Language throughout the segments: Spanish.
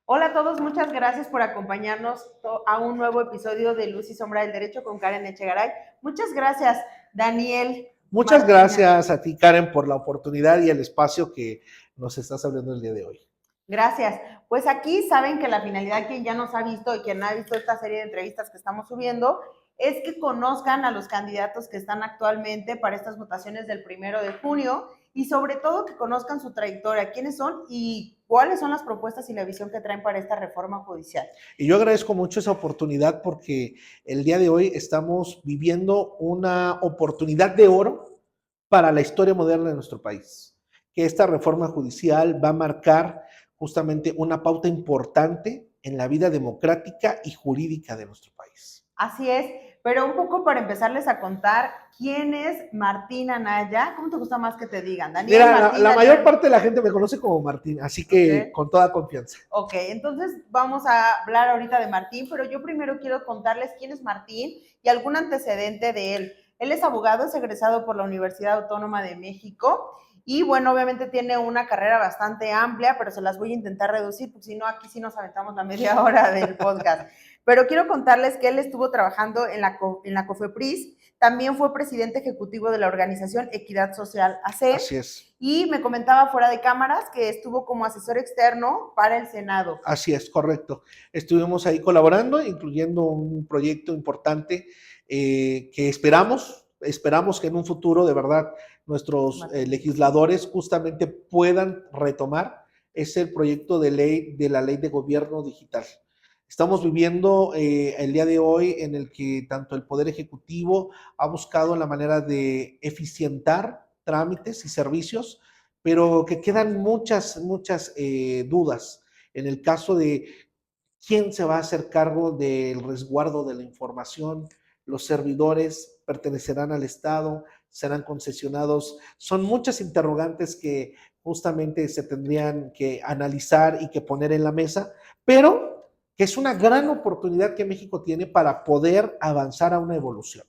Hola a todos, muchas gracias por acompañarnos a un nuevo episodio de Luz y Sombra del Derecho con Karen Echegaray. Muchas gracias, Daniel Muchas Martina. gracias a ti, Karen, por la oportunidad y el espacio que nos estás abriendo el día de hoy. Gracias. Pues aquí saben que la finalidad, quien ya nos ha visto y quien ha visto esta serie de entrevistas que estamos subiendo, es que conozcan a los candidatos que están actualmente para estas votaciones del 1 de junio y sobre todo que conozcan su trayectoria, quiénes son y cuáles son las propuestas y la visión que traen para esta reforma judicial. Y yo agradezco mucho esa oportunidad porque el día de hoy estamos viviendo una oportunidad de oro para la historia moderna de nuestro país. Que esta reforma judicial va a marcar justamente una pauta importante en la vida democrática y jurídica de nuestro país. Así es, pero un poco para empezarles a contar quién es Martín Anaya. ¿Cómo te gusta más que te digan? Daniel, Mira, Martín, la mayor Daniel. parte de la gente me conoce como Martín, así que Ok. con toda confianza. Ok, entonces vamos a hablar ahorita de Martín, pero yo primero quiero contarles quién es Martín y algún antecedente de él. Él es abogado, es egresado por la Universidad Autónoma de México y bueno, obviamente tiene una carrera bastante amplia, pero se las voy a intentar reducir, porque si no, aquí sí nos aventamos la media hora del podcast. Pero quiero contarles que él estuvo trabajando en la COFEPRIS, también fue presidente ejecutivo de la organización Equidad Social AC, Así es. y me comentaba fuera de cámaras que estuvo como asesor externo para el Senado. Así es, correcto. Estuvimos ahí colaborando, incluyendo un proyecto importante que esperamos que en un futuro de verdad nuestros legisladores justamente puedan retomar. Es el proyecto de ley de la ley de gobierno digital. Estamos viviendo el día de hoy en el que tanto el Poder Ejecutivo ha buscado la manera de eficientar trámites y servicios, pero que quedan muchas dudas en el caso de quién se va a hacer cargo del resguardo de la información, los servidores pertenecerán al Estado, serán concesionados. Son muchas interrogantes que justamente se tendrían que analizar y que poner en la mesa, pero que es una gran oportunidad que México tiene para poder avanzar a una evolución.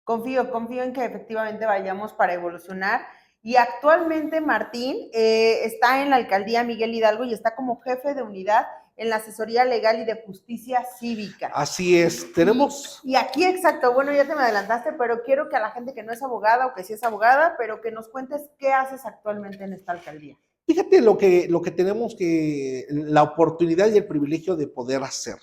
Confío en que efectivamente vayamos para evolucionar. Y actualmente Martín está en la alcaldía Miguel Hidalgo y está como jefe de unidad en la asesoría legal y de justicia cívica. Así es, tenemos... Y aquí exacto, bueno, ya te me adelantaste, pero quiero que a la gente que no es abogada o que sí es abogada, pero que nos cuentes qué haces actualmente en esta alcaldía. Fíjate lo que tenemos que, la oportunidad y el privilegio de poder hacer.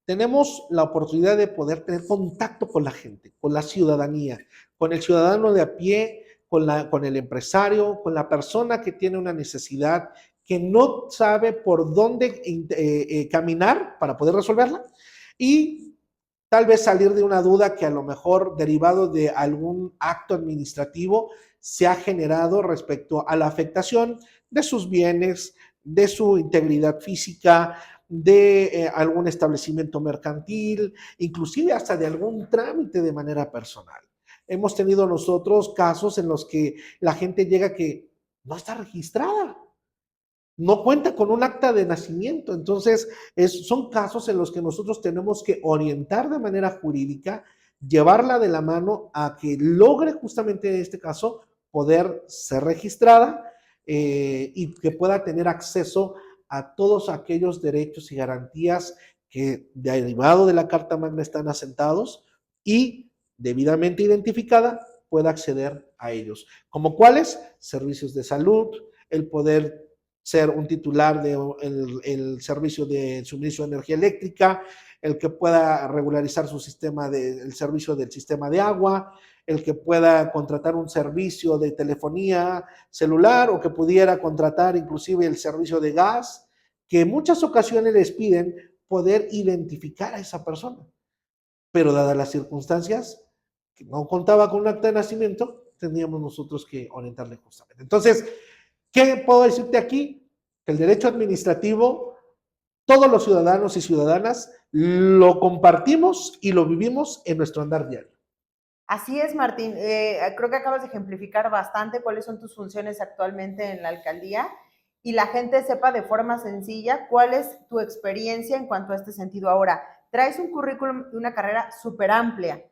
Tenemos la oportunidad de poder tener contacto con la gente, con la ciudadanía, con el ciudadano de a pie, con el empresario, con la persona que tiene una necesidad, que no sabe por dónde caminar para poder resolverla y tal vez salir de una duda que a lo mejor derivado de algún acto administrativo se ha generado respecto a la afectación de sus bienes, de su integridad física, de algún establecimiento mercantil, inclusive hasta de algún trámite de manera personal. Hemos tenido nosotros casos en los que la gente llega que no está registrada, no cuenta con un acta de nacimiento. Entonces, son casos en los que nosotros tenemos que orientar de manera jurídica, llevarla de la mano a que logre justamente en este caso poder ser registrada y que pueda tener acceso a todos aquellos derechos y garantías que derivado de la Carta Magna están asentados y debidamente identificada pueda acceder a ellos. ¿Como cuáles? Servicios de salud, el poder ser un titular del servicio de suministro de energía eléctrica, el que pueda regularizar su sistema el servicio del sistema de agua, el que pueda contratar un servicio de telefonía celular o que pudiera contratar inclusive el servicio de gas, que en muchas ocasiones les piden poder identificar a esa persona. Pero dadas las circunstancias, que no contaba con un acta de nacimiento, tendríamos nosotros que orientarle justamente. Entonces, ¿qué puedo decirte aquí? Que el derecho administrativo, todos los ciudadanos y ciudadanas lo compartimos y lo vivimos en nuestro andar diario. Así es, Martín. Creo que acabas de ejemplificar bastante cuáles son tus funciones actualmente en la alcaldía y la gente sepa de forma sencilla cuál es tu experiencia en cuanto a este sentido. Ahora, traes un currículum y una carrera súper amplia.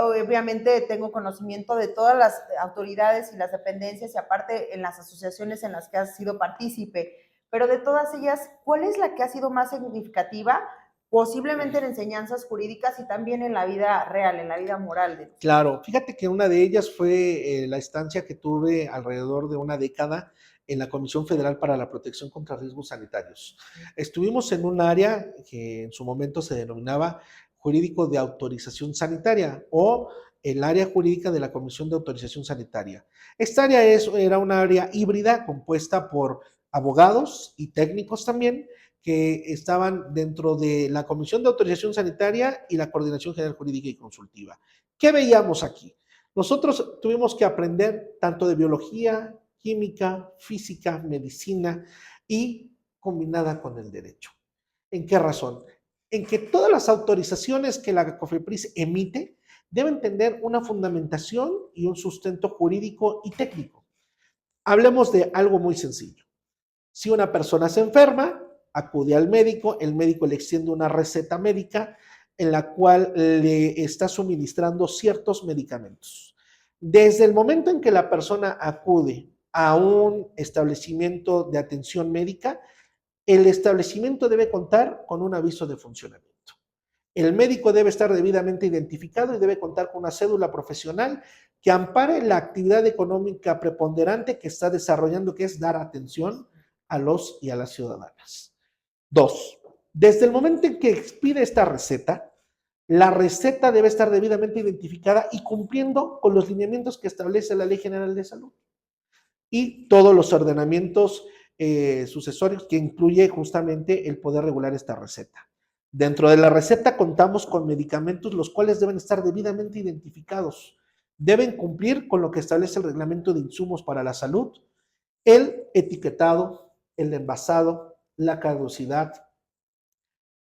Obviamente tengo conocimiento de todas las autoridades y las dependencias y aparte en las asociaciones en las que has sido partícipe. pero de todas ellas, ¿cuál es la que ha sido más significativa? Posiblemente en enseñanzas jurídicas y también en la vida real, en la vida moral de nosotros. Claro, fíjate que una de ellas fue la estancia que tuve alrededor de una década en la Comisión Federal para la Protección contra Riesgos Sanitarios. Estuvimos en un área que en su momento se denominaba jurídico de autorización sanitaria o el área jurídica de la Comisión de Autorización Sanitaria. Esta área era una área híbrida compuesta por abogados y técnicos también que estaban dentro de la Comisión de Autorización Sanitaria y la Coordinación General Jurídica y Consultiva. ¿Qué veíamos aquí? Nosotros tuvimos que aprender tanto de biología, química, física, medicina y combinada con el derecho. ¿En qué razón? En que todas las autorizaciones que la COFEPRIS emite deben tener una fundamentación y un sustento jurídico y técnico. Hablemos de algo muy sencillo. Si una persona se enferma, acude al médico, el médico le extiende una receta médica en la cual le está suministrando ciertos medicamentos. Desde el momento en que la persona acude a un establecimiento de atención médica, el establecimiento debe contar con un aviso de funcionamiento. El médico debe estar debidamente identificado y debe contar con una cédula profesional que ampare la actividad económica preponderante que está desarrollando, que es dar atención a los y a las ciudadanas. 2. Desde el momento en que expide esta receta, la receta debe estar debidamente identificada y cumpliendo con los lineamientos que establece la Ley General de Salud y todos los ordenamientos sucesorios que incluye justamente el poder regular esta receta. Dentro de la receta contamos con medicamentos los cuales deben estar debidamente identificados. Deben cumplir con lo que establece el reglamento de insumos para la salud, el etiquetado, el envasado, la caducidad,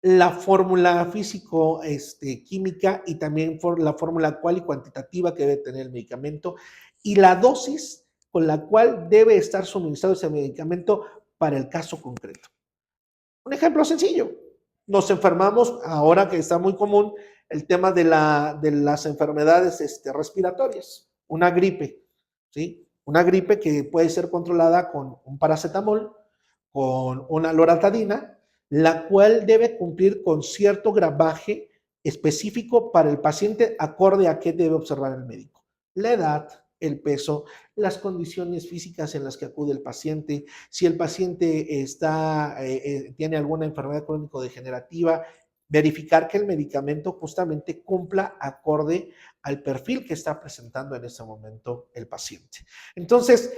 la fórmula físico-química y también la fórmula cual y cuantitativa que debe tener el medicamento y la dosis con la cual debe estar suministrado ese medicamento para el caso concreto. Un ejemplo sencillo. Nos enfermamos, ahora que está muy común, el tema de las enfermedades respiratorias, una gripe, ¿sí? Una gripe que puede ser controlada con un paracetamol, con una loratadina, la cual debe cumplir con cierto gramaje específico para el paciente acorde a qué debe observar el médico. La edad, el peso, las condiciones físicas en las que acude el paciente, si el paciente tiene alguna enfermedad crónico-degenerativa, verificar que el medicamento justamente cumpla acorde al perfil que está presentando en ese momento el paciente. Entonces,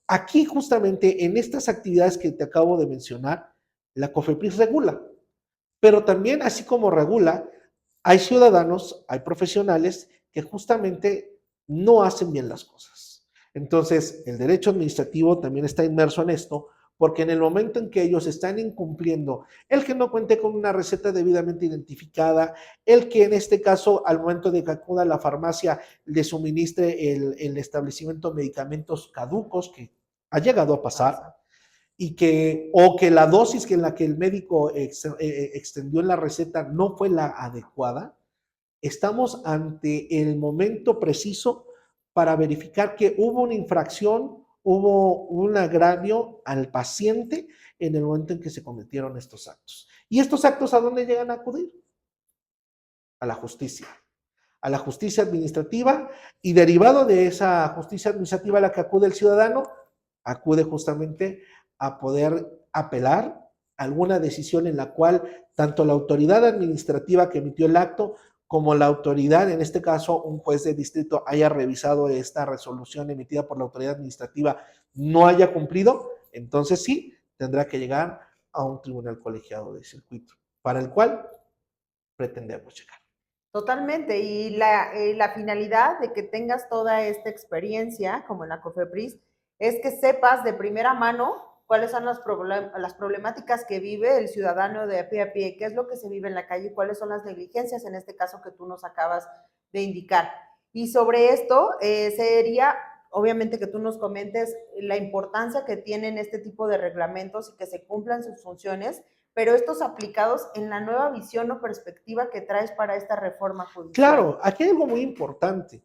aquí justamente en estas actividades que te acabo de mencionar, la COFEPRIS regula, pero también así como regula, hay ciudadanos, hay profesionales que justamente no hacen bien las cosas. Entonces, el derecho administrativo también está inmerso en esto, porque en el momento en que ellos están incumpliendo, el que no cuente con una receta debidamente identificada, el que en este caso, al momento de que acuda a la farmacia, le suministre el establecimiento medicamentos caducos, que ha llegado a pasar, o que la dosis en la que el médico extendió en la receta no fue la adecuada, estamos ante el momento preciso para verificar que hubo una infracción, hubo un agravio al paciente en el momento en que se cometieron estos actos. ¿Y estos actos a dónde llegan a acudir? A la justicia. A la justicia administrativa y derivado de esa justicia administrativa a la que acude el ciudadano, acude justamente a poder apelar alguna decisión en la cual tanto la autoridad administrativa que emitió el acto como la autoridad, en este caso un juez de distrito, haya revisado esta resolución emitida por la autoridad administrativa, no haya cumplido, entonces sí, tendrá que llegar a un tribunal colegiado de circuito, para el cual pretendemos llegar. Totalmente, y la finalidad de que tengas toda esta experiencia, como en la COFEPRIS, es que sepas de primera mano cuáles son las problemáticas que vive el ciudadano de a pie, qué es lo que se vive en la calle y cuáles son las negligencias, en este caso que tú nos acabas de indicar. Y sobre esto sería, obviamente, que tú nos comentes la importancia que tienen este tipo de reglamentos y que se cumplan sus funciones, pero estos aplicados en la nueva visión o perspectiva que traes para esta reforma judicial. Claro, aquí hay algo muy importante.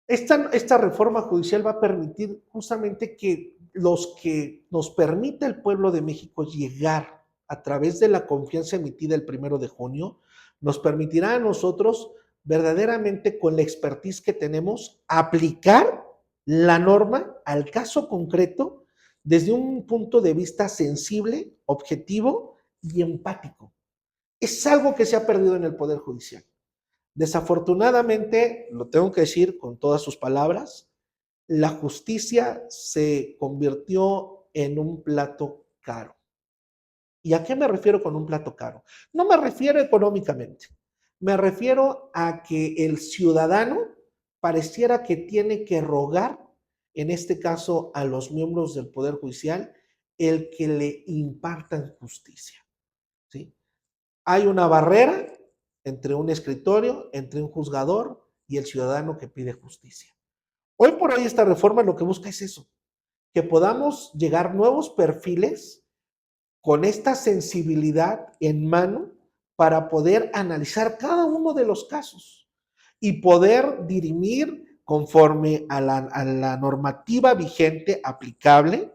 Esta reforma judicial va a permitir justamente que los que nos permite el pueblo de México llegar a través de la confianza emitida el 1 de junio, nos permitirá a nosotros verdaderamente con la expertise que tenemos aplicar la norma al caso concreto desde un punto de vista sensible, objetivo y empático. Es algo que se ha perdido en el Poder Judicial. Desafortunadamente, lo tengo que decir con todas sus palabras, la justicia se convirtió en un plato caro. ¿Y a qué me refiero con un plato caro? No me refiero económicamente, me refiero a que el ciudadano pareciera que tiene que rogar, en este caso a los miembros del Poder Judicial, el que le impartan justicia, ¿sí? Hay una barrera entre un escritorio, entre un juzgador y el ciudadano que pide justicia. Hoy por hoy esta reforma lo que busca es eso, que podamos llegar nuevos perfiles con esta sensibilidad en mano para poder analizar cada uno de los casos y poder dirimir conforme a la normativa vigente aplicable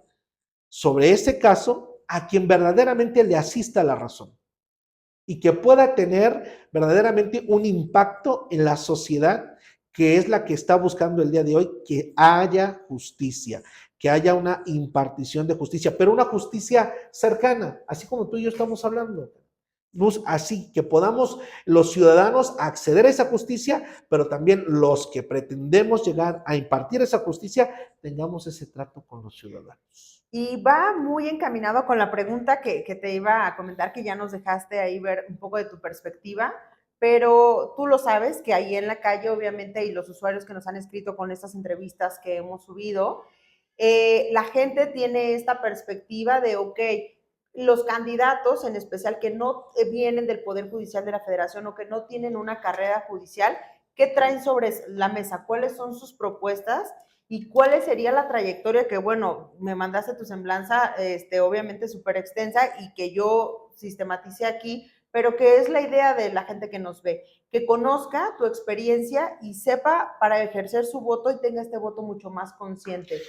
sobre ese caso a quien verdaderamente le asista la razón y que pueda tener verdaderamente un impacto en la sociedad, que es la que está buscando el día de hoy, que haya justicia, que haya una impartición de justicia, pero una justicia cercana, así como tú y yo estamos hablando. Así que podamos los ciudadanos acceder a esa justicia, pero también los que pretendemos llegar a impartir esa justicia, tengamos ese trato con los ciudadanos. Y va muy encaminado con la pregunta que te iba a comentar, que ya nos dejaste ahí ver un poco de tu perspectiva, pero tú lo sabes que ahí en la calle, obviamente, y los usuarios que nos han escrito con estas entrevistas que hemos subido, la gente tiene esta perspectiva de, ok, los candidatos, en especial que no vienen del Poder Judicial de la Federación o que no tienen una carrera judicial, ¿qué traen sobre la mesa? ¿Cuáles son sus propuestas? ¿Y cuál sería la trayectoria que, bueno, me mandaste tu semblanza, obviamente súper extensa y que yo sistematicé aquí, pero que es la idea de la gente que nos ve, que conozca tu experiencia y sepa para ejercer su voto y tenga este voto mucho más consciente?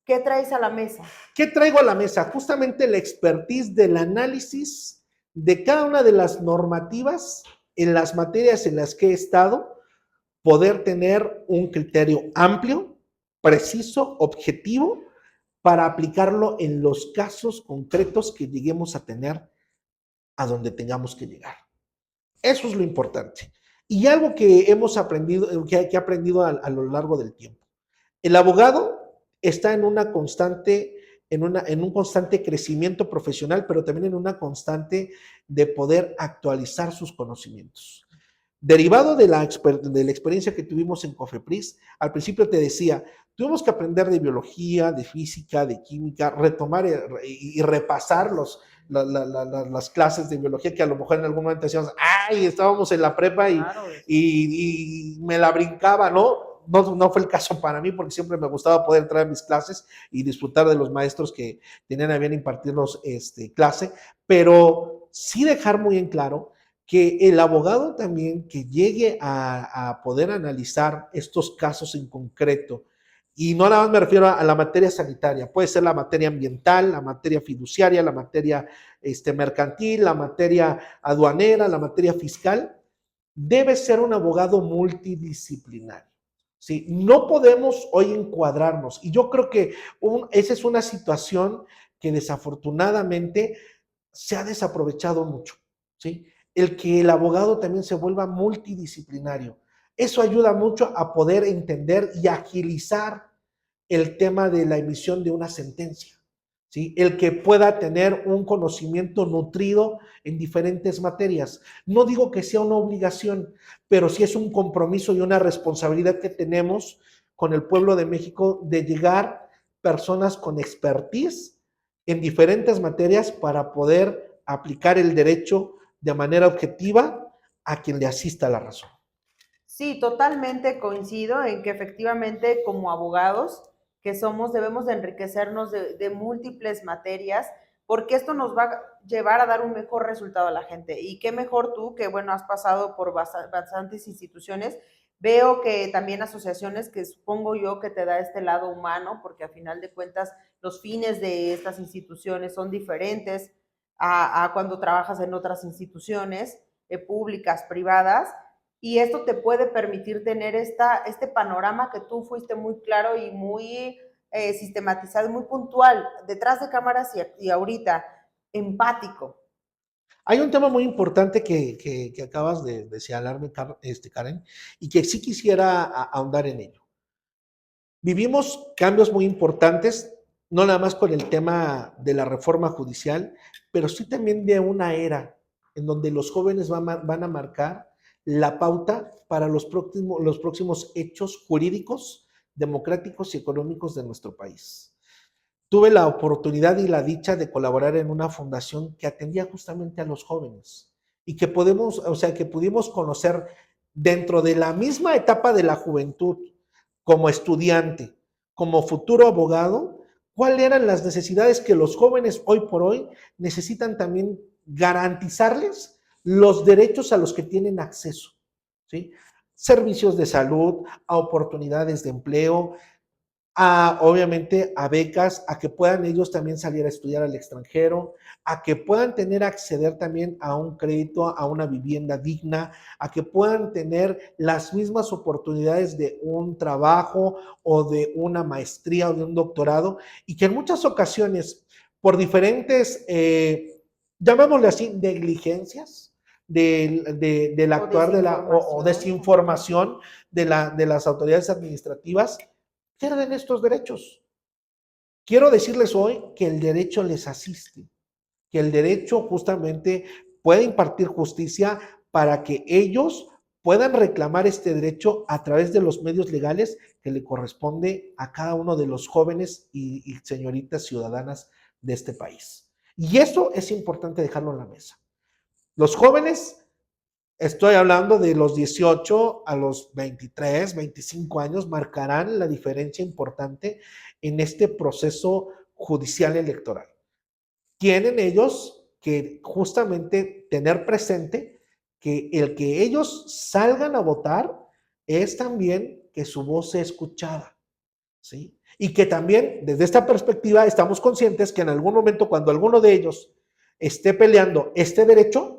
¿Qué traes a la mesa? ¿Qué traigo a la mesa? Justamente la expertise del análisis de cada una de las normativas en las materias en las que he estado, poder tener un criterio amplio, preciso, objetivo, para aplicarlo en los casos concretos que lleguemos a tener a donde tengamos que llegar. Eso es lo importante. Y algo que hemos aprendido, que he aprendido a lo largo del tiempo. El abogado está en una constante, en un constante crecimiento profesional, pero también en una constante de poder actualizar sus conocimientos. Derivado de la experiencia que tuvimos en Cofepris, al principio te decía, tuvimos que aprender de biología, de física, de química, retomar y repasar las clases de biología que a lo mejor en algún momento decíamos, ay, estábamos en la prepa Claro. y me la brincaba, ¿no? No fue el caso para mí porque siempre me gustaba poder entrar a mis clases y disfrutar de los maestros que tenían a bien impartirnos clase, pero sí dejar muy en claro que el abogado también que llegue a poder analizar estos casos en concreto, y no nada más me refiero a la materia sanitaria, puede ser la materia ambiental, la materia fiduciaria, la materia mercantil, la materia aduanera, la materia fiscal, debe ser un abogado multidisciplinario. ¿Sí? No podemos hoy encuadrarnos, y yo creo que esa es una situación que desafortunadamente se ha desaprovechado mucho, ¿sí? El que el abogado también se vuelva multidisciplinario. Eso ayuda mucho a poder entender y agilizar el tema de la emisión de una sentencia, ¿sí? El que pueda tener un conocimiento nutrido en diferentes materias. No digo que sea una obligación, pero sí es un compromiso y una responsabilidad que tenemos con el pueblo de México de llegar personas con expertise en diferentes materias para poder aplicar el derecho de manera objetiva a quien le asista la razón. Sí, totalmente coincido en que efectivamente como abogados que somos debemos de enriquecernos de múltiples materias porque esto nos va a llevar a dar un mejor resultado a la gente. Y qué mejor tú que, bueno, has pasado por bastantes instituciones. Veo que también asociaciones que supongo yo que te da este lado humano, porque a final de cuentas los fines de estas instituciones son diferentes a cuando trabajas en otras instituciones públicas, privadas, y esto te puede permitir tener este panorama que tú fuiste muy claro y muy sistematizado, muy puntual, detrás de cámaras y ahorita, empático. Hay un tema muy importante que acabas de señalarme, Karen, y que sí quisiera ahondar en ello. Vivimos cambios muy importantes, no nada más con el tema de la reforma judicial, pero sí también de una era en donde los jóvenes van a marcar la pauta para los próximos hechos jurídicos, democráticos y económicos de nuestro país. Tuve la oportunidad y la dicha de colaborar en una fundación que atendía justamente a los jóvenes y que que pudimos conocer dentro de la misma etapa de la juventud, como estudiante, como futuro abogado, cuáles eran las necesidades que los jóvenes hoy por hoy necesitan también garantizarles los derechos a los que tienen acceso, ¿sí? Servicios de salud, a oportunidades de empleo, obviamente a becas, a que puedan ellos también salir a estudiar al extranjero, a que puedan acceder también a un crédito, a una vivienda digna, a que puedan tener las mismas oportunidades de un trabajo o de una maestría o de un doctorado, y que en muchas ocasiones, por diferentes, llamémosle así, negligencias, del actuar o desinformación de las autoridades administrativas, pierden estos derechos. Quiero decirles hoy que el derecho les asiste, que el derecho justamente puede impartir justicia para que ellos puedan reclamar este derecho a través de los medios legales que le corresponde a cada uno de los jóvenes y señoritas ciudadanas de este país. Y eso es importante dejarlo en la mesa. Los jóvenes, estoy hablando de los 18 a los 23, 25 años, marcarán la diferencia importante en este proceso judicial electoral. Tienen ellos que justamente tener presente que el que ellos salgan a votar es también que su voz sea escuchada, ¿sí? Y que también desde esta perspectiva estamos conscientes que en algún momento cuando alguno de ellos esté peleando este derecho,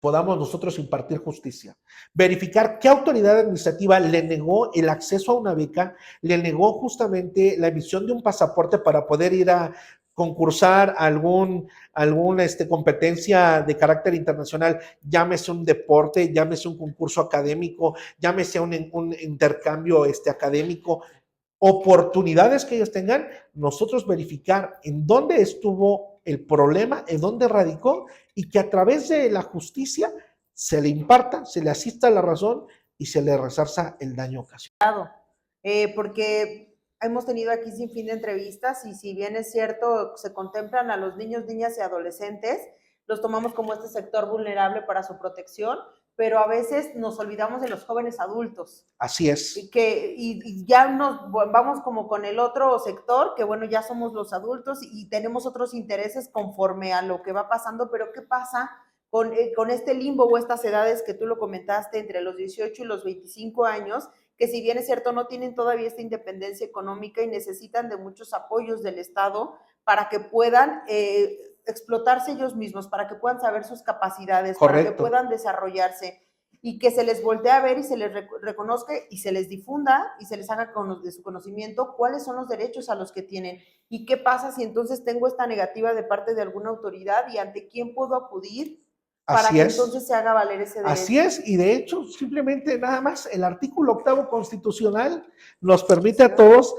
podamos nosotros impartir justicia. Verificar qué autoridad administrativa le negó el acceso a una beca, le negó justamente la emisión de un pasaporte para poder ir a concursar a alguna competencia de carácter internacional, llámese un deporte, llámese un concurso académico, llámese un intercambio académico, oportunidades que ellos tengan, nosotros verificar en dónde estuvo el problema, en dónde radicó, y que a través de la justicia se le imparta, se le asista a la razón y se le resarza el daño ocasionado. Porque hemos tenido aquí sin fin de entrevistas y si bien es cierto, se contemplan a los niños, niñas y adolescentes, los tomamos como este sector vulnerable para su protección, pero a veces nos olvidamos de los jóvenes adultos. Así es. Y ya nos vamos como con el otro sector, que bueno, ya somos los adultos y tenemos otros intereses conforme a lo que va pasando, pero ¿qué pasa con este limbo o estas edades que tú lo comentaste entre los 18 y los 25 años? Que si bien es cierto, no tienen todavía esta independencia económica y necesitan de muchos apoyos del Estado para que puedan explotarse ellos mismos, para que puedan saber sus capacidades, correcto, para que puedan desarrollarse y que se les voltee a ver y se les reconozca y se les difunda y se les haga de su conocimiento cuáles son los derechos a los que tienen y qué pasa si entonces tengo esta negativa de parte de alguna autoridad y ante quién puedo acudir para que entonces se haga valer ese derecho. Así es, y de hecho, simplemente nada más el artículo 8º constitucional nos permite a todos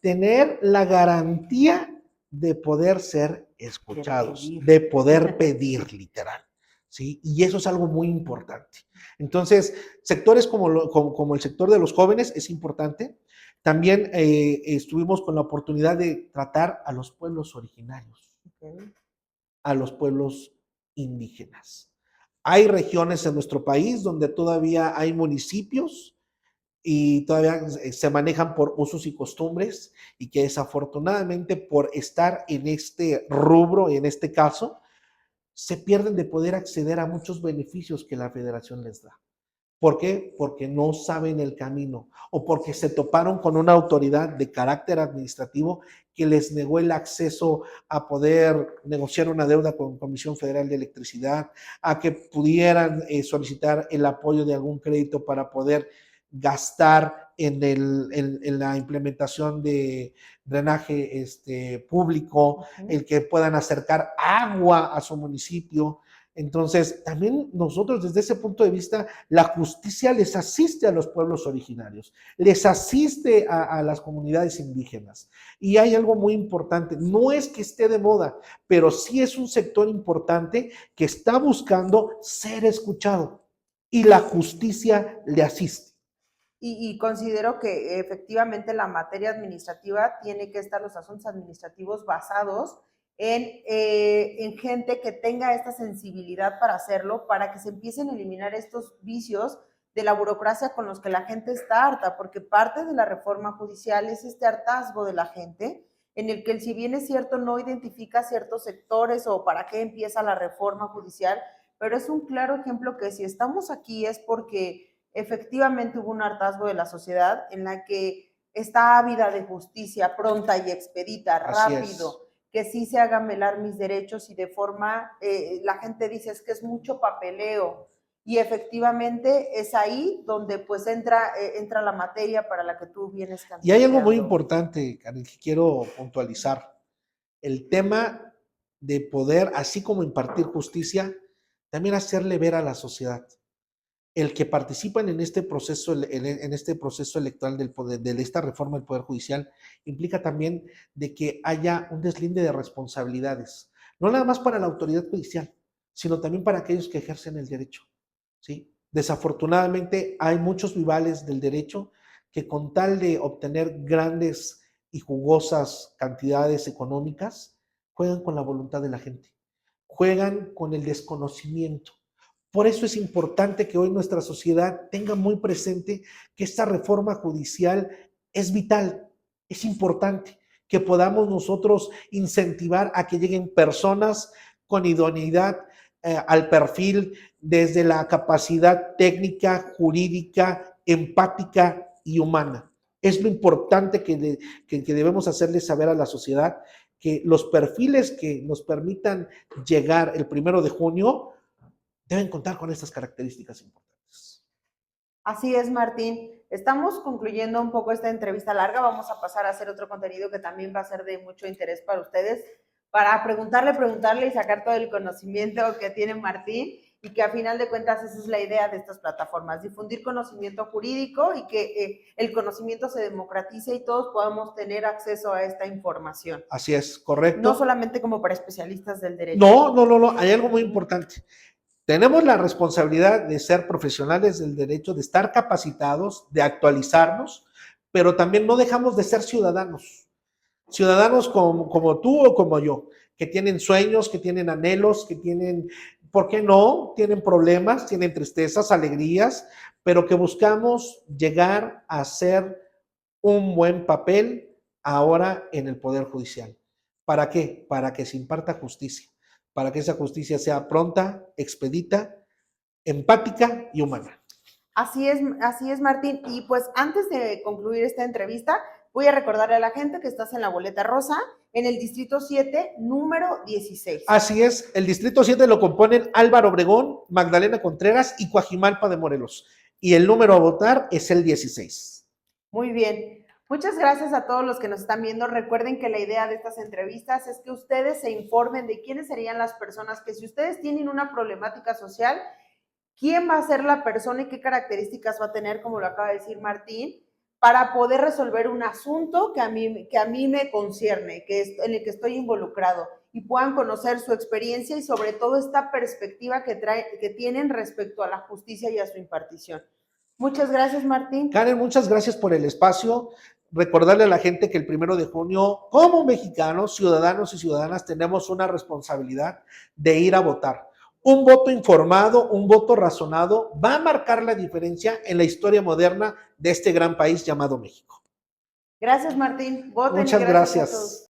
tener la garantía de poder ser escuchados, de poder pedir literal, ¿sí? Y eso es algo muy importante. Entonces, sectores como el sector de los jóvenes es importante. También estuvimos con la oportunidad de tratar a los pueblos originarios, a los pueblos indígenas. Hay regiones en nuestro país donde todavía hay municipios y todavía se manejan por usos y costumbres y que desafortunadamente por estar en este rubro, en este caso, se pierden de poder acceder a muchos beneficios que la federación les da. ¿Por qué? Porque no saben el camino o porque se toparon con una autoridad de carácter administrativo que les negó el acceso a poder negociar una deuda con Comisión Federal de Electricidad, a que pudieran solicitar el apoyo de algún crédito para poder gastar en la implementación de drenaje público, el que puedan acercar agua a su municipio. Entonces, también nosotros desde ese punto de vista, la justicia les asiste a los pueblos originarios, les asiste a las comunidades indígenas. Y hay algo muy importante, no es que esté de moda, pero sí es un sector importante que está buscando ser escuchado y la justicia le asiste. Y considero que efectivamente la materia administrativa tiene que estar, los asuntos administrativos basados en gente que tenga esta sensibilidad para hacerlo, para que se empiecen a eliminar estos vicios de la burocracia con los que la gente está harta, porque parte de la reforma judicial es este hartazgo de la gente, en el que si bien es cierto no identifica ciertos sectores o para qué empieza la reforma judicial, pero es un claro ejemplo que si estamos aquí es porque efectivamente hubo un hartazgo de la sociedad en la que está ávida de justicia pronta y expedita, rápido, que sí se hagan velar mis derechos y de forma, la gente dice es que es mucho papeleo y efectivamente es ahí donde pues entra la materia para la que tú vienes cantando. Y hay algo muy importante, Karen, que quiero puntualizar. El tema de poder, así como impartir justicia, también hacerle ver a la sociedad. El que participan en este proceso electoral del poder, de esta reforma del Poder Judicial, implica también de que haya un deslinde de responsabilidades, no nada más para la autoridad judicial, sino también para aquellos que ejercen el derecho, ¿sí? Desafortunadamente hay muchos vivales del derecho que con tal de obtener grandes y jugosas cantidades económicas, juegan con la voluntad de la gente, juegan con el desconocimiento. Por eso es importante que hoy nuestra sociedad tenga muy presente que esta reforma judicial es vital, es importante, que podamos nosotros incentivar a que lleguen personas con idoneidad al perfil desde la capacidad técnica, jurídica, empática y humana. Es lo importante que debemos hacerle saber a la sociedad, que los perfiles que nos permitan llegar el 1 de junio deben contar con estas características importantes. Así es, Martín. Estamos concluyendo un poco esta entrevista larga. Vamos a pasar a hacer otro contenido que también va a ser de mucho interés para ustedes, para preguntarle y sacar todo el conocimiento que tiene Martín y que a final de cuentas esa es la idea de estas plataformas, difundir conocimiento jurídico y que el conocimiento se democratice y todos podamos tener acceso a esta información. Así es, correcto. No solamente como para especialistas del derecho. No, hay algo muy importante. Tenemos la responsabilidad de ser profesionales del derecho, de estar capacitados, de actualizarnos, pero también no dejamos de ser ciudadanos. Ciudadanos como tú o como yo, que tienen sueños, que tienen anhelos, que tienen, ¿por qué no? Tienen problemas, tienen tristezas, alegrías, pero que buscamos llegar a hacer un buen papel ahora en el Poder Judicial. ¿Para qué? Para que se imparta justicia, para que esa justicia sea pronta, expedita, empática y humana. Así es, Martín. Y pues antes de concluir esta entrevista, voy a recordarle a la gente que estás en la boleta rosa, en el distrito 7, número 16. Así es, el distrito 7 lo componen Álvaro Obregón, Magdalena Contreras y Coajimalpa de Morelos. Y el número a votar es el 16. Muy bien. Muchas gracias a todos los que nos están viendo. Recuerden que la idea de estas entrevistas es que ustedes se informen de quiénes serían las personas que, si ustedes tienen una problemática social, quién va a ser la persona y qué características va a tener, como lo acaba de decir Martín, para poder resolver un asunto que a mí me concierne, en el que estoy involucrado, y puedan conocer su experiencia y sobre todo esta perspectiva que tienen respecto a la justicia y a su impartición. Muchas gracias, Martín. Karen, muchas gracias por el espacio. Recordarle a la gente que el 1 de junio, como mexicanos, ciudadanos y ciudadanas, tenemos una responsabilidad de ir a votar. Un voto informado, un voto razonado va a marcar la diferencia en la historia moderna de este gran país llamado México. Gracias, Martín. Voten. Muchas gracias.